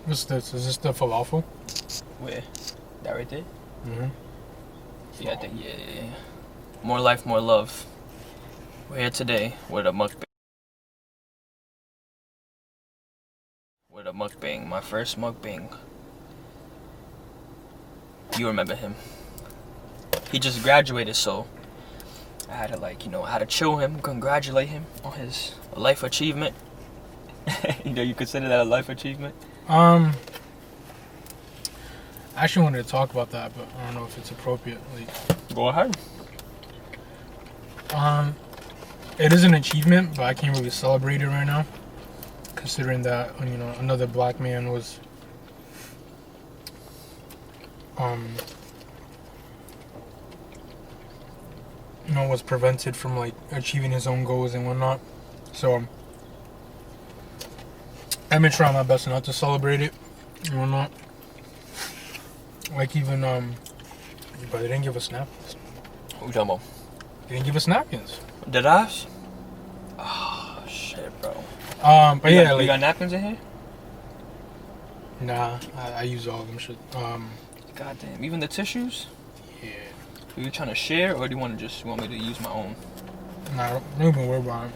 What's this? Is this the falafel? Where? That right there? Mm-hmm. Yeah, I think, yeah. More life, more love. We're here today with a mukbang. My first mukbang. You remember him. He just graduated, so I had to I had to chill him, congratulate him on his life achievement. You consider that a life achievement? I actually wanted to talk about that, but I don't know if it's appropriate. Go ahead. It is an achievement, but I can't really celebrate it right now, considering that another black man was was prevented from achieving his own goals and whatnot. So I've been trying my best not to celebrate it and whatnot. Even but they didn't give us napkins. What you talking about? They didn't give us napkins. Did I? Oh shit, bro. But yeah, you got napkins in here? Nah, I use all of them shit. Goddamn, even the tissues? Yeah. Are you trying to share, or do you want me to use my own? Nah, don't even worry about it.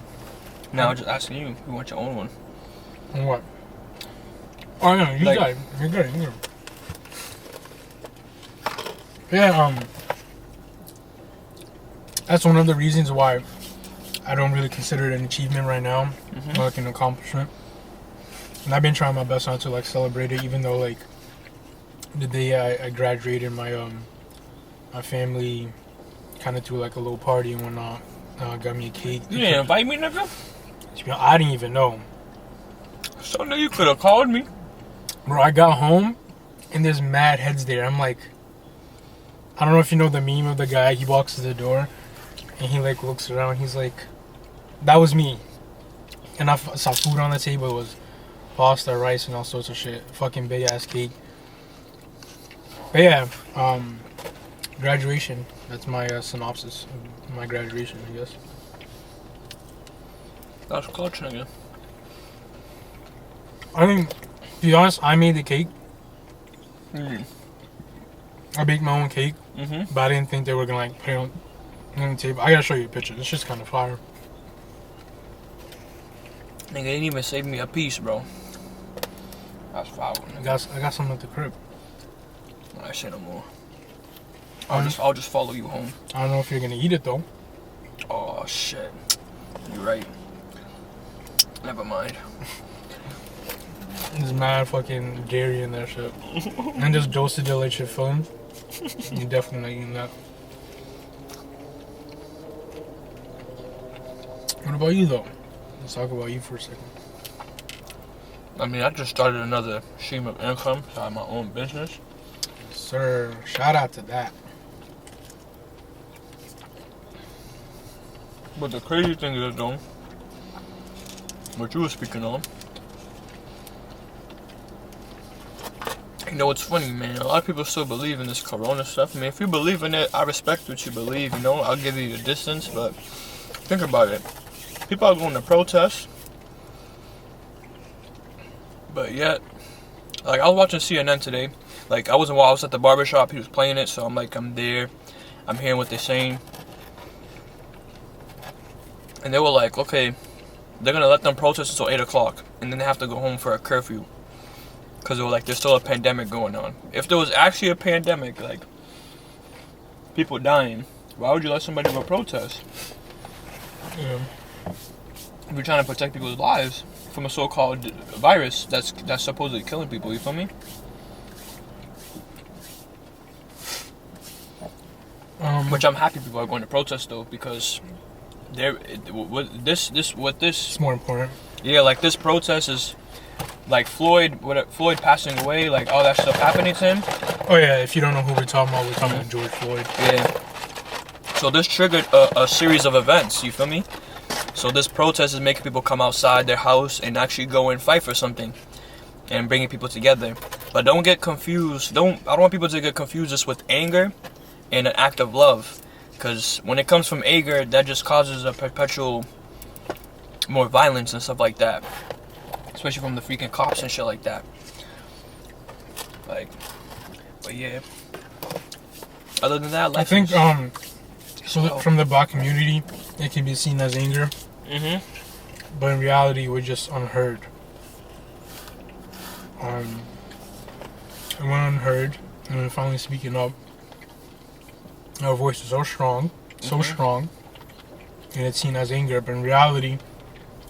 No, I'm just asking you. You want your own one? What? Oh no, you got it. You're good. You're good. Yeah, that's one of the reasons why I don't really consider it an achievement right now, or an accomplishment. And I've been trying my best not to celebrate it, even though the day I graduated, my family kind of threw a little party and whatnot. Got me a cake. You didn't invite me, nigga? I didn't even know. So no, you could have called me. Bro, I got home and there's mad heads there. I'm like, I don't know if you know the meme of the guy. He walks to the door and he looks around. He's like, that was me. And I saw food on the table. It was pasta, rice, and all sorts of shit. Fucking big ass cake. But yeah, graduation. That's my synopsis of my graduation, I guess. That's clutch, nigga. I mean, to be honest, I made the cake. I baked my own cake, but I didn't think they were gonna put it on the table. I gotta show you a picture. It's just kind of fire. Nigga didn't even save me a piece, bro. That's foul. I got some at the crib. I say no more. I'll just follow you home. I don't know if you're gonna eat it though. Oh shit. You're right. Never mind. There's mad fucking dairy in that shit. And this dosage of shit filling. You're definitely not eating that. What about you though? Let's talk about you for a second. I mean, I just started another stream of income, so I have my own business. Sir, shout out to that. But the crazy thing is, though, what you were speaking on, it's funny, man. A lot of people still believe in this corona stuff. I mean, if you believe in it, I respect what you believe, I'll give you the distance, but think about it. People are going to protest, but yet, I was watching CNN today. I was at the barbershop, he was playing it, so I'm there, I'm hearing what they're saying. And they were like, okay, they're going to let them protest until 8 o'clock, and then they have to go home for a curfew. Because they were there's still a pandemic going on. If there was actually a pandemic, people dying, why would you let somebody go protest? Yeah. If you're trying to protect people's lives from a so-called virus that's supposedly killing people, you feel me? Which I'm happy people are going to protest though, because It's more important. Yeah, this protest is Floyd passing away, all that stuff happening to him. Oh yeah, if you don't know who we're talking about George Floyd. Yeah. So this triggered a series of events, you feel me? So this protest is making people come outside their house and actually go and fight for something and bringing people together. But don't get confused. I don't want people to get confused just with anger and an act of love. Because when it comes from anger, that just causes a perpetual more violence and stuff like that. Especially from the freaking cops and shit like that. Like, but yeah. Other than that, I life think is so from the black community, it can be seen as anger, but in reality, we're just unheard. And we're unheard, and we're finally speaking up. Our voice is so strong, and it's seen as anger, but in reality,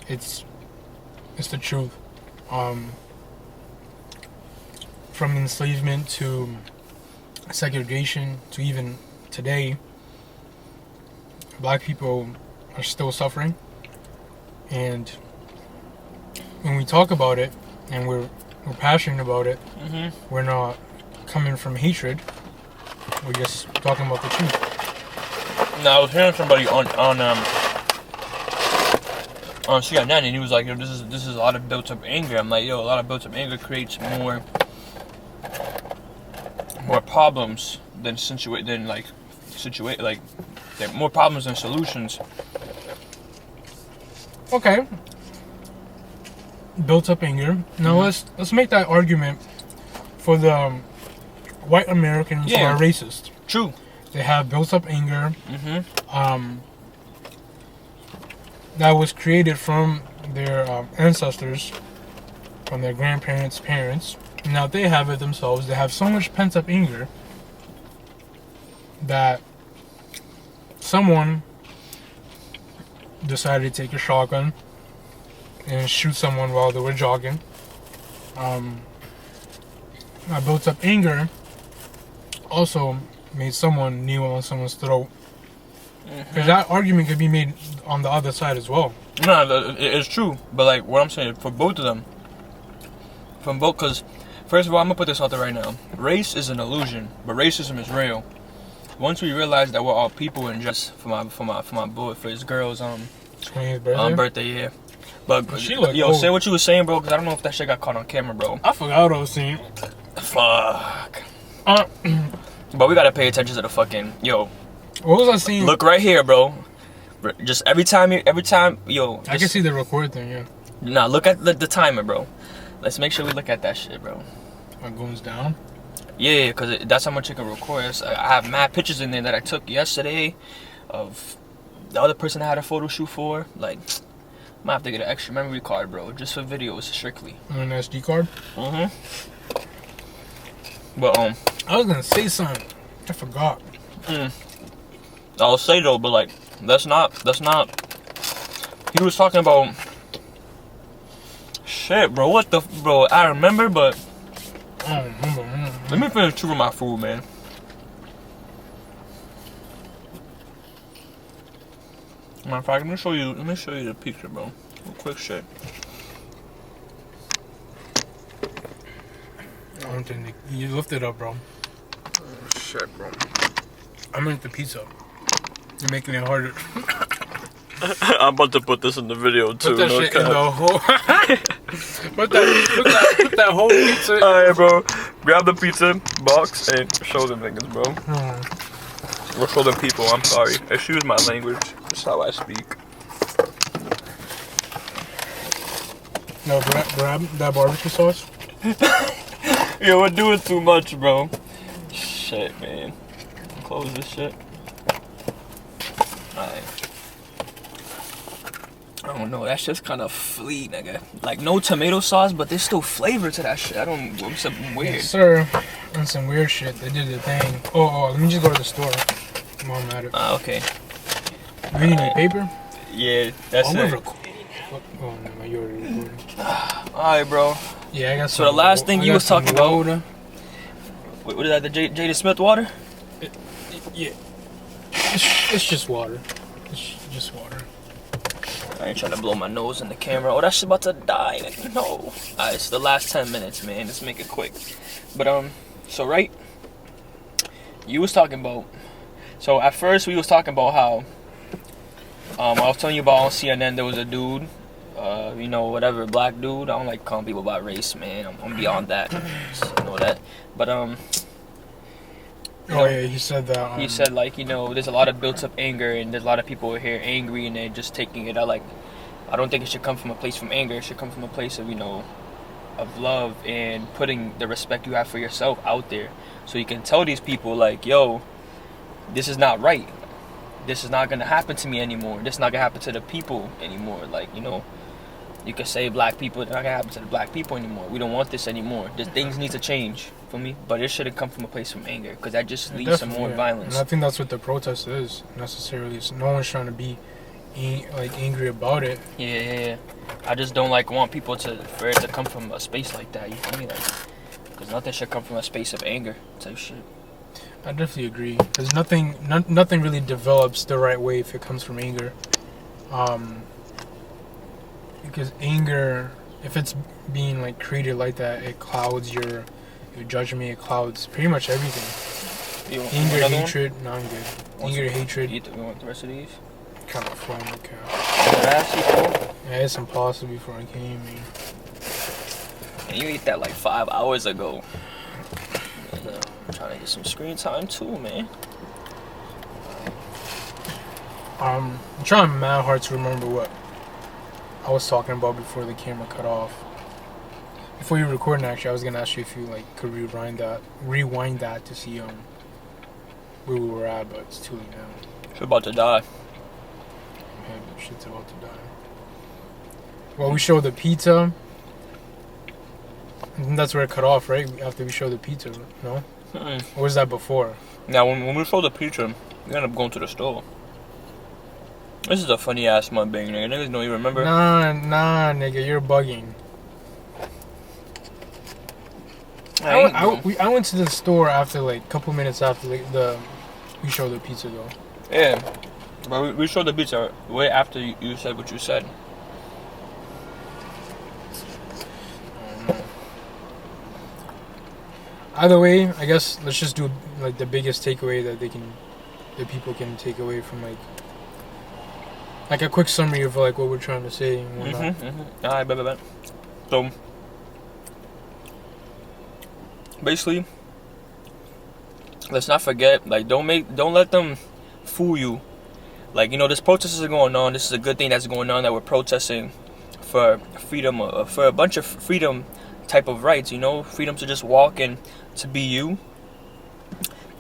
it's the truth. From enslavement to segregation to even today, black people are still suffering, and when we talk about it and we're passionate about it, we're not coming from hatred. We're just talking about the truth. Now I was hearing somebody on CNN, and he was like, "Yo, this is a lot of built up anger." I'm like, "Yo, a lot of built up anger creates more problems than more problems than solutions." Okay. Built up anger. Now let's make that argument for the white Americans who are racist. True. They have built up anger. That was created from their ancestors, from their grandparents' parents. Now they have it themselves. They have so much pent up anger that someone decided to take a shotgun and shoot someone while they were jogging. That built up anger also made someone kneel on someone's throat. Because that argument could be made on the other side as well. No, it's true. But like what I'm saying, for both of them, because first of all, I'm gonna put this out there right now. Race is an illusion, but racism is real. Once we realize that we're all people, and just for my boy, for his girl's 20th birthday, yeah. But she looked yo, old. Say what you were saying, bro, because I don't know if that shit got caught on camera, bro. I forgot what I was saying. Fuck. But we gotta pay attention to the fucking What was I saying? Look right here, bro. Just every time, yo. I can see the record thing, yeah. Nah, look at the timer, bro. Let's make sure we look at that shit, bro. It goes down. Yeah, because that's how much it can record. I have mad pictures in there that I took yesterday of the other person I had a photo shoot for. Like, I might have to get an extra memory card, bro, just for videos strictly. An SD card? But I was gonna say something. I forgot. I'll say though, but like, that's not. He was talking about shit, bro. What the, bro? I remember, but I don't remember. let me finish chewing my food, man. Matter of fact, let me show you the picture, bro. Real quick shit. I don't think you lift it up, bro. Oh, shit, bro. I meant the pizza. You're making it harder. I'm about to put this in the video too. Put that shit in the whole. put that whole pizza. Alright, bro. Grab the pizza box and show them niggas, bro. Or show them people. I'm sorry. Excuse my language. That's how I speak. No, grab that barbecue sauce. Yo, we're doing too much, bro. Shit, man. Close this shit. Alright. I don't know, that shit's kind of flee, nigga. Like, no tomato sauce, but there's still flavor to that shit. It's something weird. Yes, sir. And some weird shit. They did the thing. Oh, let me just go to the store. Mom at it. Okay. You need any paper? Yeah, that's it. Oh, no, you already recording. Alright, bro. Yeah, I got some. So the last thing you was talking about. Water. What is that, the Jada Smith water? Yeah. It's just water. It's just water. I ain't trying to blow my nose in the camera. Oh, that shit about to die. Like, no. Alright, it's the last 10 minutes, man. Let's make it quick. But, so, right? You was talking about... So, at first, we was talking about how... I was telling you about on CNN, there was a dude... you know, whatever, black dude. I don't like calling people about race, man. I'm beyond that. So, you know that. But, Oh yeah, he said that. he said, like, you know, there's a lot of built up anger, and there's a lot of people here angry, and they're just taking it out. Like, I don't think it should come from a place from anger. It should come from a place of, you know, of love and putting the respect you have for yourself out there, so you can tell these people like, yo, this is not right. This is not gonna happen to me anymore. This is not gonna happen to the people anymore. Like, you know, you can say black people, it's not gonna happen to the black people anymore. We don't want this anymore. These things need to change for me, but it shouldn't come from a place from anger, because that just leads to more violence. And I think that's what the protest is necessarily. So no one's trying to be angry about it. Yeah. I just don't want people for it to come from a space like that. You feel me? Like, because nothing should come from a space of anger type shit. I definitely agree. Because nothing really develops the right way if it comes from anger. Because anger, if it's being like created like that, it clouds your judgment. It clouds pretty much everything. Anger, hatred. No, I'm good. Anger, hatred. You want the rest of these? Kind of fun. Okay. Yeah, it's impossible before I came, man. And you ate that like 5 hours ago. And, I'm trying to get some screen time too, man. I'm trying mad hard to remember what I was talking about before the camera cut off. Before you were recording, actually, I was gonna ask you if you could rewind that to see where we were at, but it's too late now. You're about to die. Yeah, shit's about to die. Well, we showed the pizza. And that's where it cut off, right? After we showed the pizza, no? Or was that before? Now, when we showed the pizza, we ended up going to the store. This is a funny ass mukbang, nigga. Niggas don't even remember. Nah, nigga, you're bugging. I went to the store after a couple minutes after we showed the pizza though. Yeah, but we showed the pizza way after you said what you said. Either way, I guess let's just do the biggest takeaway that people can take away from a quick summary of what we're trying to say and whatnot. Alright, bet. So basically, let's not forget, don't let them fool you. This protest is going on. This is a good thing that's going on, that we're protesting for freedom, for a bunch of freedom type of rights. Freedom to just walk and to be you,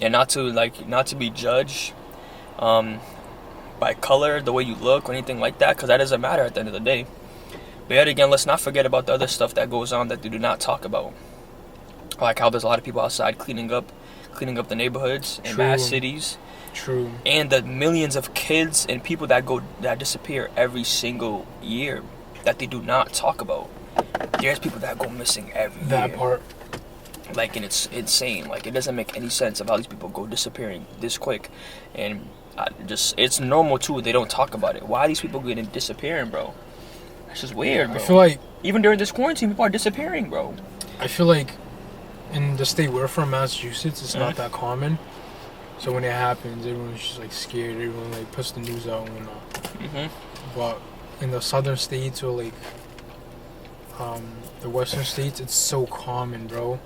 and not to be judged by color, the way you look, or anything like that, because that doesn't matter at the end of the day. But yet again, let's not forget about the other stuff that goes on that they do not talk about. Like how there's a lot of people outside cleaning up the neighborhoods in mass cities. True. And the millions of kids and people that disappear every single year that they do not talk about. There's people that go missing every year. That part. And it's insane. It doesn't make any sense of how these people go disappearing this quick. And it's normal too. They don't talk about it. Why are these people getting disappearing, bro? It's just weird, bro. I feel like even during this quarantine, people are disappearing, bro. I feel like in the state we're from, Massachusetts, it's not that common. So when it happens, everyone's just scared. Everyone puts the news out and whatnot. But in the southern states or the western states, it's so common, bro.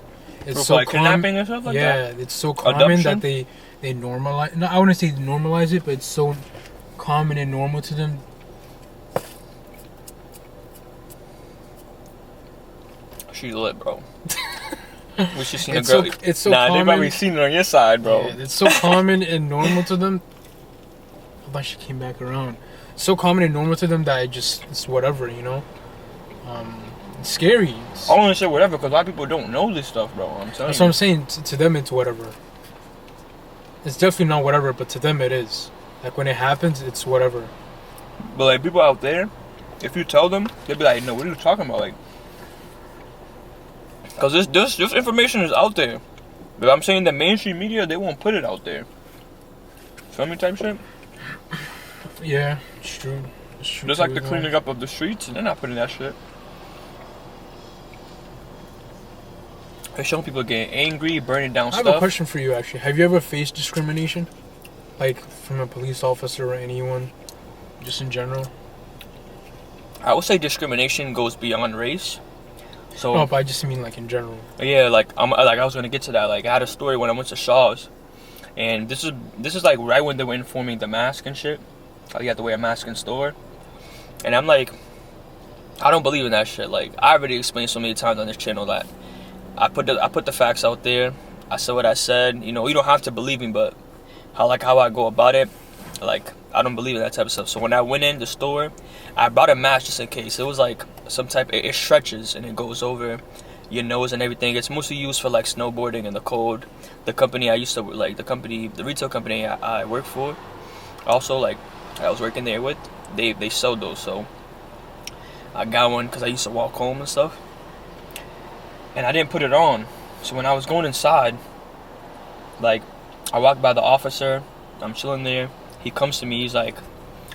It's so kidnapping and stuff like that. Yeah, it's so common that they normalize. No, I wouldn't say normalize it, but it's so common and normal to them. She's lit, bro. We should see the It's girl. it's so nah, common. they probably seen it on your side, bro. Yeah, it's so common and normal to them. I thought she came back around. It's so common and normal to them that it's whatever, It's scary. I want to say whatever because a lot of people don't know this stuff, bro. I'm telling you. That's what I'm saying. To them, it's whatever. It's definitely not whatever, but to them, it is. When it happens, it's whatever. But people out there, if you tell them, they'll be like, "No, what are you talking about?" Because this information is out there. But I'm saying the mainstream media, they won't put it out there. Feel me type shit? Yeah, it's true. It's true. Just like the cleaning up of the streets, they're not putting that shit. They're showing people getting angry, burning down stuff. I have a question for you, actually. Have you ever faced discrimination? From a police officer or anyone? Just in general? I would say discrimination goes beyond race. So, no, but I just mean in general. Yeah, I was gonna get to that. I had a story when I went to Shaw's, and this is right when they were informing the mask and shit. You have to wear a mask in store, and I'm like, I don't believe in that shit. Like, I already explained so many times on this channel that I put the facts out there. I said what I said. You know, you don't have to believe me, but how I go about it, like, I don't believe in that type of stuff. So when I went in the store, I brought a mask just in case. It was like some type. It stretches and it goes over your nose and everything. It's mostly used for like snowboarding in the cold. The company I used to like, the retail company I work for, also like I was working there with, they sold those. So I got one because I used to walk home and stuff, and I didn't put it on. So when I was going inside, like, I walked by the officer, I'm chilling there. He comes to me, he's like,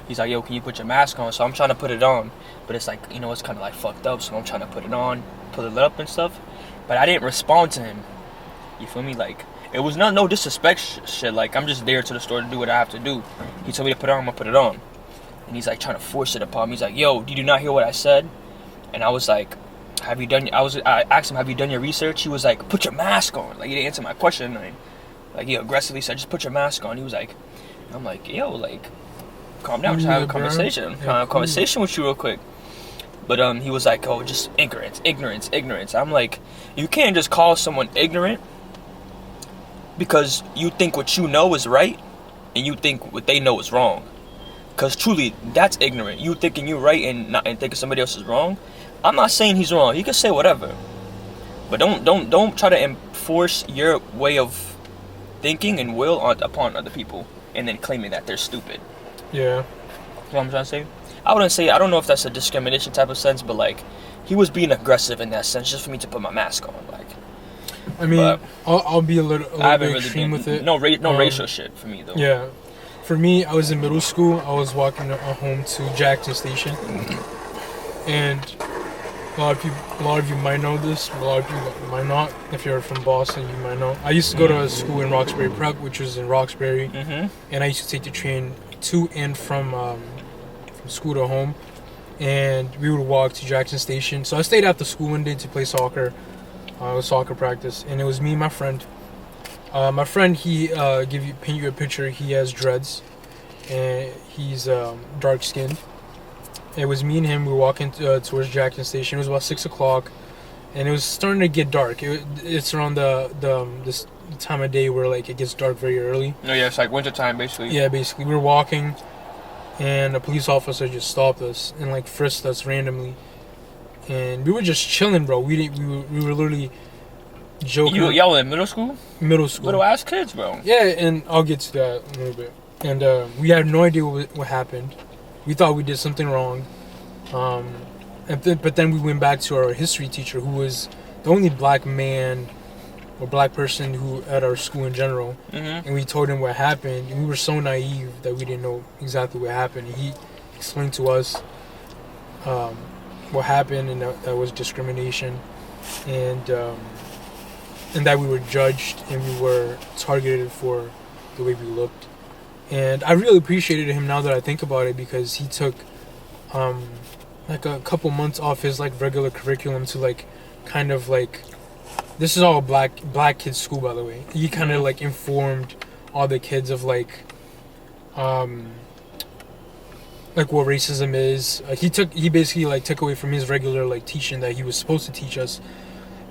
yo, can you put your mask on? So I'm trying to put it on, but it's like, you know, it's kind of like fucked up. So I'm trying to put it on, pull it up and stuff, but I didn't respond to him. You feel me? Like, it was no disrespect shit. Like, I'm just there to the store to do what I have to do. He told me to put it on, I'm gonna put it on. And he's like trying to force it upon me. He's like, yo, did you not hear what I said? And I was like, I asked him, have you done your research? He was like, put your mask on. Like, he didn't answer my question. Like, he aggressively said, just put your mask on. He was like, I'm like, yo, like, calm down, just have a conversation. I'm trying to have a conversation with you real quick. But he was like, oh, just ignorance. I'm like, you can't just call someone ignorant because you think what you know is right and you think what they know is wrong. Because truly, that's ignorant. You thinking you're right and thinking somebody else is wrong. I'm not saying he's wrong. He can say whatever, but don't try to enforce your way of thinking and will upon other people and then claiming that they're stupid. Yeah. You know what I'm trying to say? I wouldn't say, I don't know if that's a discrimination type of sense, but like, he was being aggressive in that sense just for me to put my mask on. Like, I mean, I'll be a little bit really extreme with it. No racial shit for me though. Yeah. For me, I was in middle school. I was walking home to Jackson Station, and a lot of you might know this, but a lot of you might not. If you're from Boston, you might know. I used to go to a school in Roxbury Prep, which was in Roxbury, and I used to take the train to and from school to home, and we would walk to Jackson Station. So I stayed at the school one day to play soccer. It was soccer practice, and it was me and my friend. My friend, he paint you a picture. He has dreads, and he's dark skinned. It was me and him. We were walking towards Jackson Station. It was about 6 o'clock, and it was starting to get dark. It's around this time of day where like it gets dark very early. No, yeah, it's like winter time basically. Yeah, basically, we were walking, and a police officer just stopped us and like frisked us randomly, and we were just chilling, bro. We were literally joking. Y'all were in middle school? Middle school. Little ass kids, bro. Yeah, and I'll get to that in a little bit. And we had no idea what happened. We thought we did something wrong. But then we went back to our history teacher, who was the only black man or black person who at our school in general. And we told him what happened. And we were so naive that we didn't know exactly what happened. He explained to us what happened, and that was discrimination. And that we were judged and we were targeted for the way we looked. And I really appreciated him now that I think about it, because he took like a couple months off his like regular curriculum to like kind of like, this is all black kids school, by the way. He kind of like informed all the kids of like what racism is. He basically like took away from his regular like teaching that he was supposed to teach us,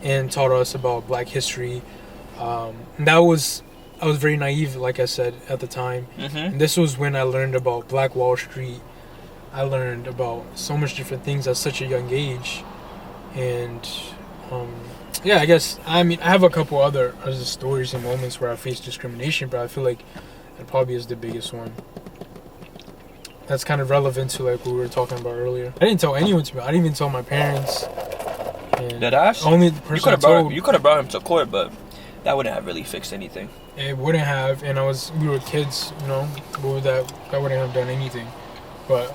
and taught us about black history. And I was very naive, like I said, at the time. And this was when I learned about Black Wall Street. I learned about so much different things at such a young age. And yeah, I guess, I mean, I have a couple other stories and moments where I faced discrimination, but I feel like that probably is the biggest one. That's kind of relevant to like what we were talking about earlier. I didn't tell anyone to me. I didn't even tell my parents. Did I? Only the person you could have brought him to court, but that wouldn't have really fixed anything. It wouldn't have, and we were kids, you know. That wouldn't have done anything. But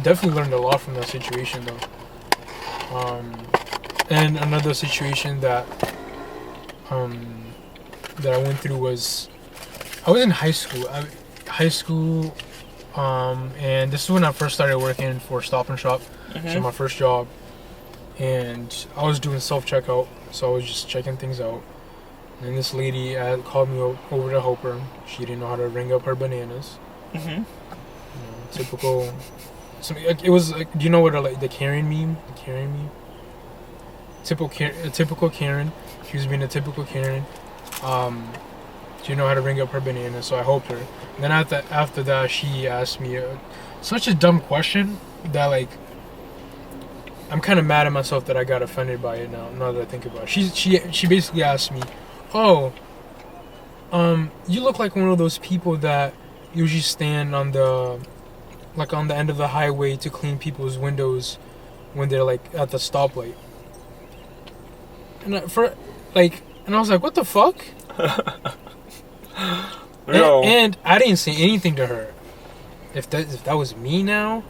definitely learned a lot from that situation, though. And another situation that I went through was, I was in high school. And this is when I first started working for Stop and Shop. So my first job, and I was doing self-checkout, so I was just checking things out. And this lady called me over to help her. She didn't know how to ring up her bananas. You know, typical it was like, do you know what like the Karen meme? The Karen meme. A typical Karen. She was being a typical Karen. She didn't know how to ring up her banana, so I helped her. And then after that, she asked me such a dumb question that like I'm kind of mad at myself that I got offended by it now. Now that I think about it, she basically asked me, "Oh, you look like one of those people that usually stand on the end of the highway to clean people's windows when they're like at the stoplight." And I was like, "What the fuck?" And I didn't say anything to her. If that was me now,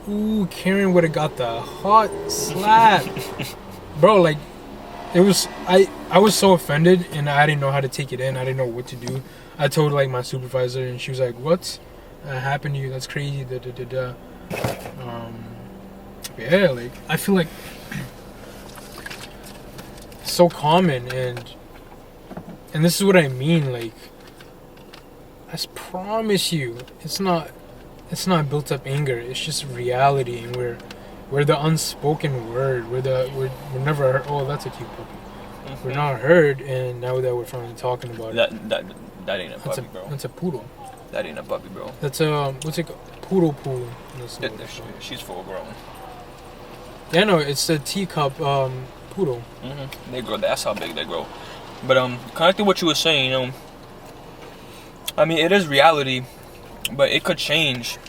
ooh, Karen would have got the hot slap, bro. Like, it was I was so offended, and I didn't know how to take it in. I didn't know what to do. I told like my supervisor, and she was like, "What happened to you? That's crazy." Da da da da. Yeah, like I feel like it's so common, and this is what I mean. Like, I promise you, it's not built up anger. It's just reality, and we're the unspoken word. We're never heard. Oh, that's a cute puppy. Mm-hmm. We're not heard, and now that we're finally talking about it, that ain't a puppy, bro. That's a poodle. That ain't a puppy, bro. That's what's it called? Poodle. She's full grown. Yeah, no, it's a teacup poodle. Mm-hmm. They grow. That's how big they grow. But connecting what you were saying, I mean, it is reality, but it could change.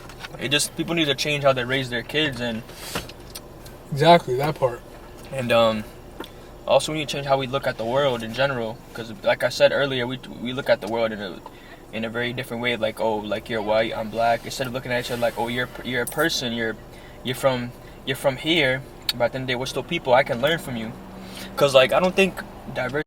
It just people need to change how they raise their kids, and exactly that part. And also we need to change how we look at the world in general, because like I said earlier, we look at the world in a very different way. Like, oh, like you're white, I'm black. Instead of looking at each other like, oh, you're a person, you're from here, but at the end of the day, we're still people. I can learn from you, because like I don't think diversity